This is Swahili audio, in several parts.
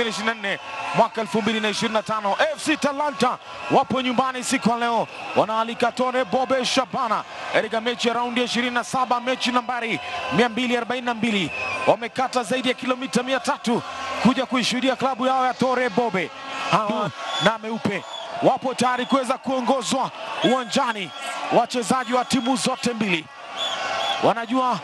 2024 mwaka 2025. FC Talanta wapo nyumbani siku ya leo, wanaalika Tore Bobe Shabana katika mechi ya raundi ya 27, mechi nambari 242. Wamekata zaidi ya kilomita 300 kuja kuishuhudia klabu yao ya Tore Bobe. Hawa na meupe wapo tayari kuweza kuongozwa uwanjani. Wachezaji wa timu zote mbili wanajua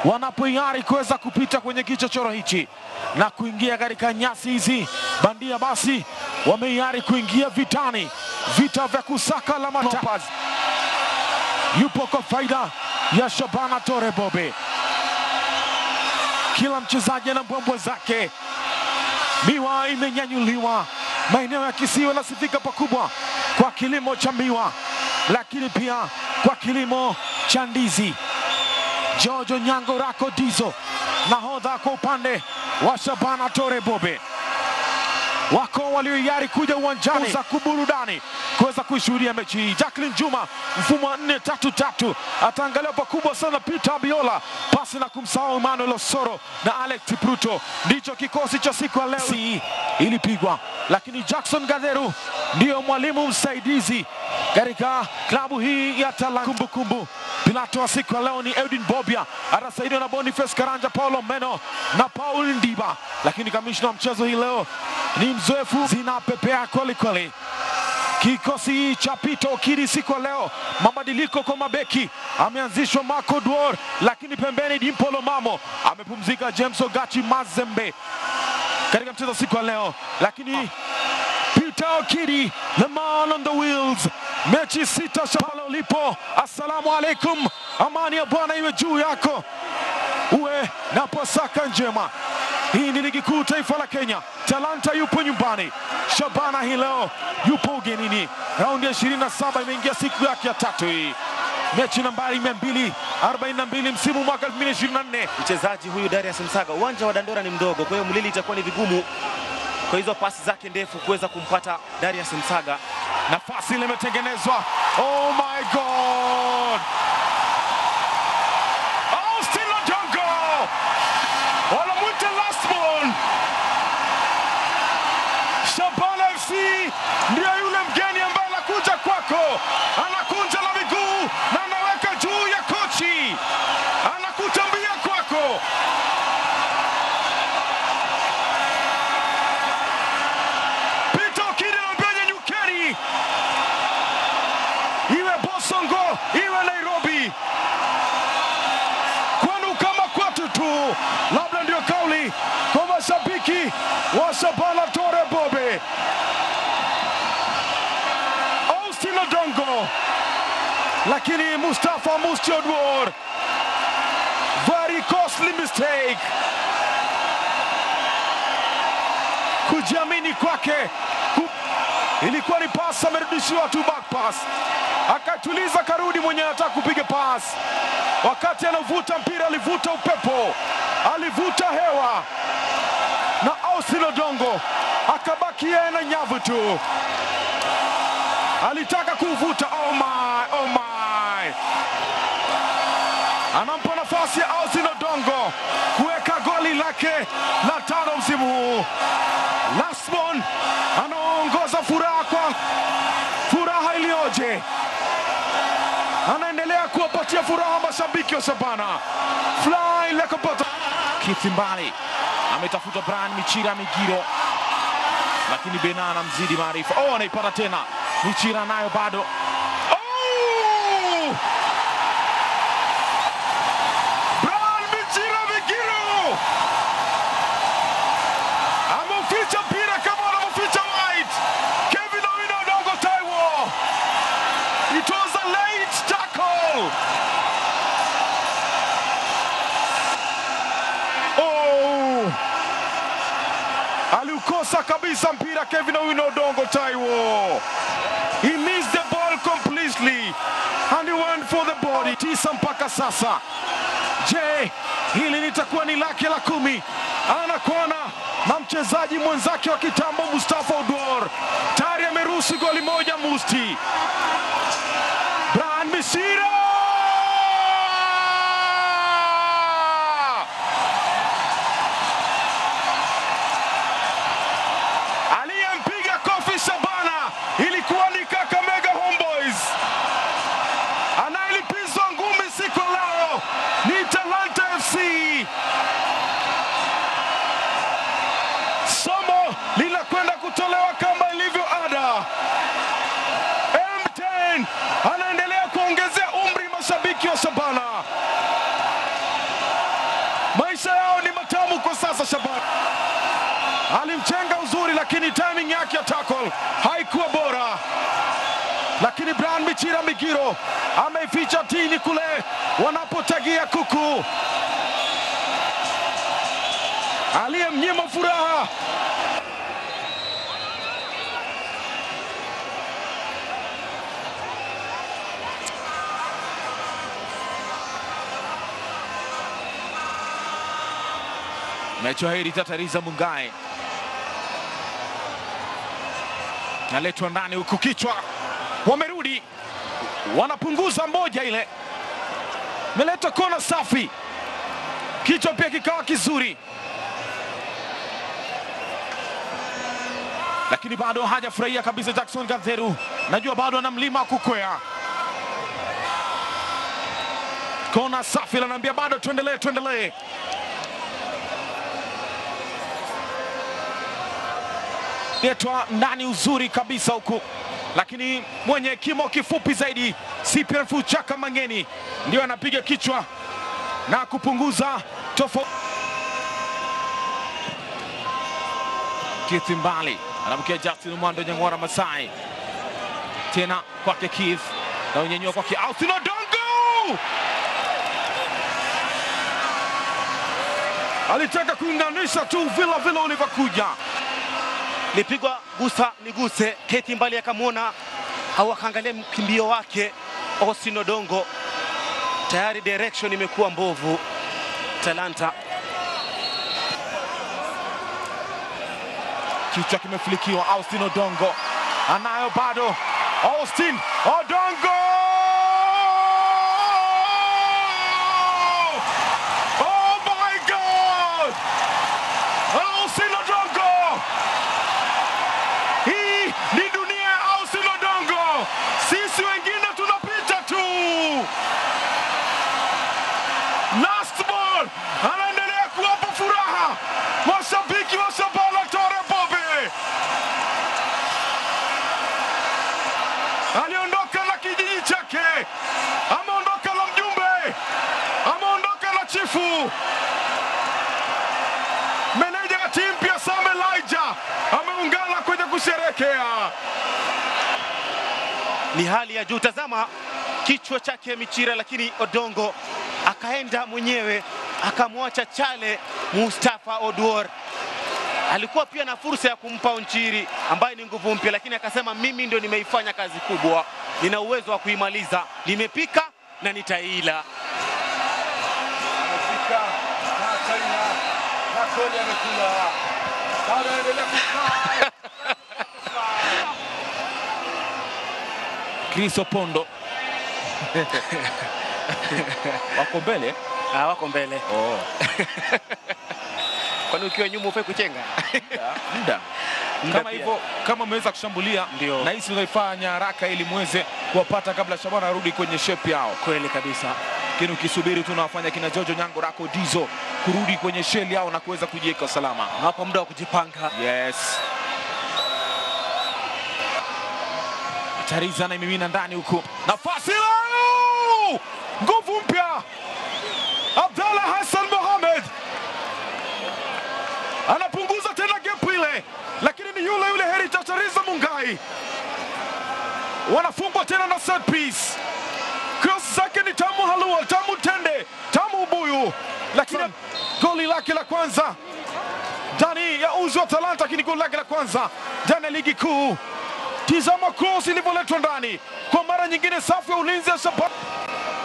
wanapoiari kuweza kupita kwenye kichochoro hichi na kuingia katika nyasi hizi bandia, basi wameiari kuingia vitani, vita vya kusaka la Topaz. Yupo kwa faida ya Shabana Tore Bobe. Kila mchezaji na mbwembwe zake. Miwa imenyanyuliwa. Maeneo ya Kisii yanasifika pakubwa kwa kilimo cha miwa, lakini pia kwa kilimo cha ndizi. Jojo Nyango Rako Dizo, nahodha kwa upande wa Shabana Tore Bobe. Wako walioiari kuja uwanjani za kuburudani kuweza kuishuhudia mechi hii. Jacqueline Juma, mfumo wa 4-3-3, ataangalia pakubwa sana Peter Abiola, pasi na kumsahau Emmanuel Osoro na Alex Tipruto. Ndicho kikosi cha siku ya leo. Ilipigwa, lakini Jackson Gatheru ndiyo mwalimu msaidizi katika klabu hii ya Talanta. Kumbukumbu Pilato wa siku ya leo ni Edwin Bobia, atasaidiwa na Boniface Karanja, Paulo Meno na Paul Ndiba, lakini kamishna wa mchezo hii leo ni mzoefu. Zinapepea kweli kweli. Kikosi cha Peter Okiri siku ya leo, mabadiliko kwa mabeki. Ameanzishwa Marco Duor, lakini pembeni Dimpolo Mamo, amepumzika James Ogachi Mazembe katika mchezo siku ya leo, lakini Peter Okiri, the man on the wheels. Mechi 6 Shabana ulipo. Assalamu alaikum, amani ya Bwana iwe juu yako, uwe na pasaka njema. Hii ni ligi kuu taifa la Kenya. Talanta yupo nyumbani, Shabana hii leo yupo ugenini. Raundi ya 27 imeingia siku yake ya 3 hii. Mechi nambari 242 msimu mwaka 2024. Mchezaji huyu Darius Msaga, uwanja wa Dandora ni mdogo, kwa hiyo Mulili itakuwa ni vigumu kwa hizo pasi zake ndefu kuweza kumpata Darius Msaga. Nafasi ile imetengenezwa. Oh my God! Austin Odongo! Wanamuita last ball. Shabana FC ndio yule mgeni ambaye anakuja kwako. Anakunja na miguu na anaweka juu ya kochi. Anakutambia kwako. Iwe Bosongo, iwe Nairobi, kwenu kama kwetu tu, labda ndio kauli kwa mashabiki wa Shabana Tore Bobe. Austin Odongo, lakini Mustafa Musti Odwor, very costly mistake. Kujiamini kwake, ilikuwa ni pass, amerudishiwa tu back pass. Akatuliza, karudi mwenye anataka kupiga pass. Wakati anavuta mpira alivuta upepo, alivuta hewa, na Austin Odongo akabaki yeye na nyavu tu. Alitaka kuvuta. Oh my. Anampa nafasi ya Austin Odongo kuweka goli lake la 5 msimu huu. Lasmon anaongoza furaha iliyoje. Anaendelea kuwapatia furaha mashabiki wa Shabana. Fly like a butter. Kitimbali ametafuta Brian Michira Migiro, lakini Bena anamzidi maarifa. Oh, anaipata tena Michira, nayo bado. Oh! Brian Michira Migiro ameficha mpira kama anamficha White. Kevin Owino Odongo Taiwo. It was a late tackle. Oh! Aliukosa kabisa mpira Kevin Owino Odongo Taiwo. He missed the ball completely and he went for the body. 9 mpaka sasa. Je, hili litakuwa ni lake la 10? Anakona na mchezaji mwenzake wa kitambo Mustafa Odwor. Tayari ameruhusu goli moja Musti. Brian Michira! alimchenga uzuri, lakini timing yake ya tackle haikuwa bora. Lakini Brian Michira Migiro ameificha tini kule wanapotagia kuku, aliyemnyima furaha. Mechi hii itatariza Mungai. Naletwa ndani huku, kichwa wamerudi, wanapunguza moja ile. Meleta kona safi, kichwa pia kikawa kizuri, lakini bado hajafurahia kabisa Jackson Gatheru. Najua bado ana mlima kukwea. Kona safi, ananiambia bado tuendelee. Letwa ndani uzuri kabisa huku, lakini mwenye kimo kifupi zaidi Cyprian Fuchaka Mangeni ndio anapiga kichwa na kupunguza tofauti. Keith Mbali anamkia Justin Mwando Nyang'ora Masai, tena kwake Keith na unyenyua kwake Austin Odongo. Alitaka kuunganisha tu vile ulivyokuja, lipigwa gusa niguse. Keith Mbali akamwona au akaangalia mkimbio wake Austin Odongo, tayari direction imekuwa mbovu. Talanta kichwa kimeflikiwa. Austin Odongo anayo bado. Austin Odongo, oh my God! Austin Odongo, hii ni dunia ya Austin Odongo, sisi wengine tunapita tu. Last ball, anaendelea kuwapa furaha mashabiki wa Shabana Tore Bobe. Aliondoka na kijiji chake, ameondoka na mjumbe, ameondoka na chifu. Meneja wa timu pia Sam Elijah ameungana kwenye kusherekea. ni hali ya juu. Tazama kichwa chake Michira, lakini Odongo akaenda mwenyewe akamwacha chale Mustafa Oduor. Alikuwa pia na fursa ya kumpa Onchiri ambaye ni nguvu mpya, lakini akasema mimi ndio nimeifanya kazi kubwa, nina uwezo wa kuimaliza, nimepika na nitaila. Amefika na China na kweli amekula. Bado anaendelea kukaa. Chris Opondo wako mbele. Wako mbele. Oh. Kwani ukiwa nyuma ufai kuchenga? Muda. Kama hivyo, kama mmeweza kushambulia, na hisi unaifanya haraka ili muweze kuwapata kabla Shabana arudi kwenye shape yao. Kweli kabisa. Lakini ukisubiri tu unawafanya kina Jojo Nyango Rako Dizo kurudi kwenye shell yao na kuweza kujiweka salama. Hapo muda wa kujipanga. Yes. Tariza na imimina ndani huku. Nafasi lao! Nguvu mpya. Abdallah Hassan Mohamed anapunguza tena gap ile, lakini ni yule Heritage Tariza Mungai. Wanafungwa tena na set piece. Cross zake ni Tamu Halua, Tamu Tende, Tamu Ubuyu, lakini goli lake la kwanza ndani ya uzi wa Talanta, lakini goli lake la kwanza ndani ya ligi kuu. Tizama cross ilivyoletwa ndani kwa mara nyingine. Safu ya ulinzi ya Shabana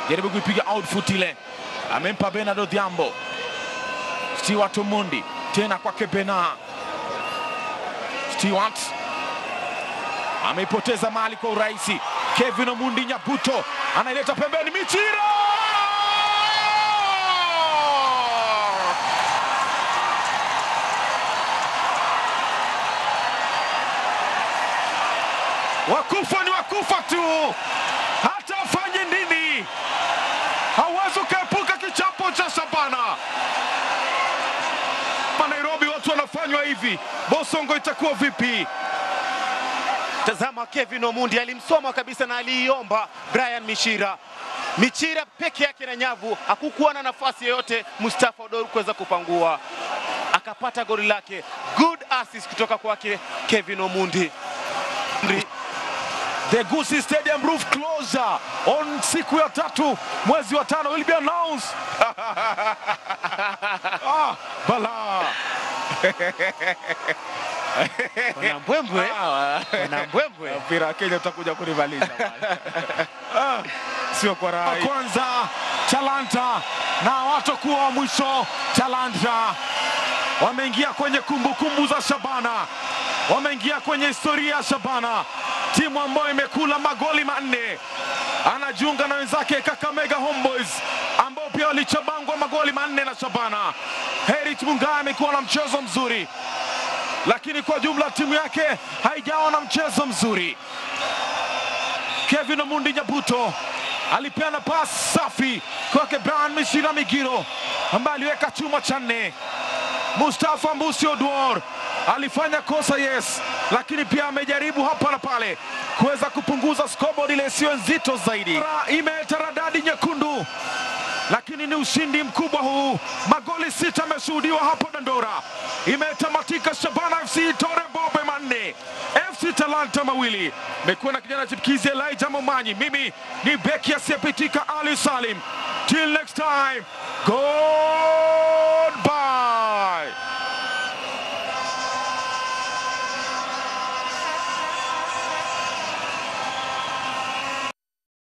jaribu kuipiga outfoot ile, amempa Bernardo Odhiambo. Stewart Omondi tena kwake Bena. Stewart ameipoteza mali kwa urahisi. Kevin Omundi Nyabuto anaileta pembeni. Michira wakufa ni wakufa tu, hata afanye nini hawezi kuepuka kichapo cha Shabana. Nairobi watu wanafanywa hivi, Bosongo itakuwa vipi? Tazama Kevin Omundi alimsoma kabisa na aliiomba Brian Michira. Michira peke yake na nyavu, hakukuwa na nafasi yoyote Mustafa Oduor kuweza kupangua. Akapata goli lake. Good assist kutoka kwake Kevin Omondi. The Gusii Stadium roof closure on siku ya 3 mwezi wa 5 will be announced. Bala. Wanambwembwe. Mpira Kenya utakuja kunivalisha bwana. Sio kwa rai. Kwanza Talanta na watakuwa wa mwisho. Talanta wameingia kwenye kumbukumbu za Shabana. Wameingia kwenye historia ya Shabana. Timu ambayo imekula magoli 4. Anajiunga na wenzake Kakamega Homeboys ambao pia walichabangwa magoli 4 na Shabana. Heri Mungai amekuwa na mchezo mzuri, lakini kwa jumla timu yake haijawa na mchezo mzuri. Kevin Omondi Nyabuto alipeana pasi safi kwake Brian Mishira Migiro ambaye aliweka chuma cha 4. Mustafa Mbusi Oduor alifanya kosa yes, lakini pia amejaribu hapa na pale kuweza kupunguza scoreboard ile sio nzito zaidi. Imetaradadi nyekundu, lakini ni ushindi mkubwa huu. Magoli 6 yameshuhudiwa hapo Dandora. Imetamatika Shabana FC Tore Bobe 4, FC Talanta 2. Mekuwa na kijana chipukizi Elijah Momanyi. Mimi ni beki asiyepitika Ali Salim. Till next time, goodbye.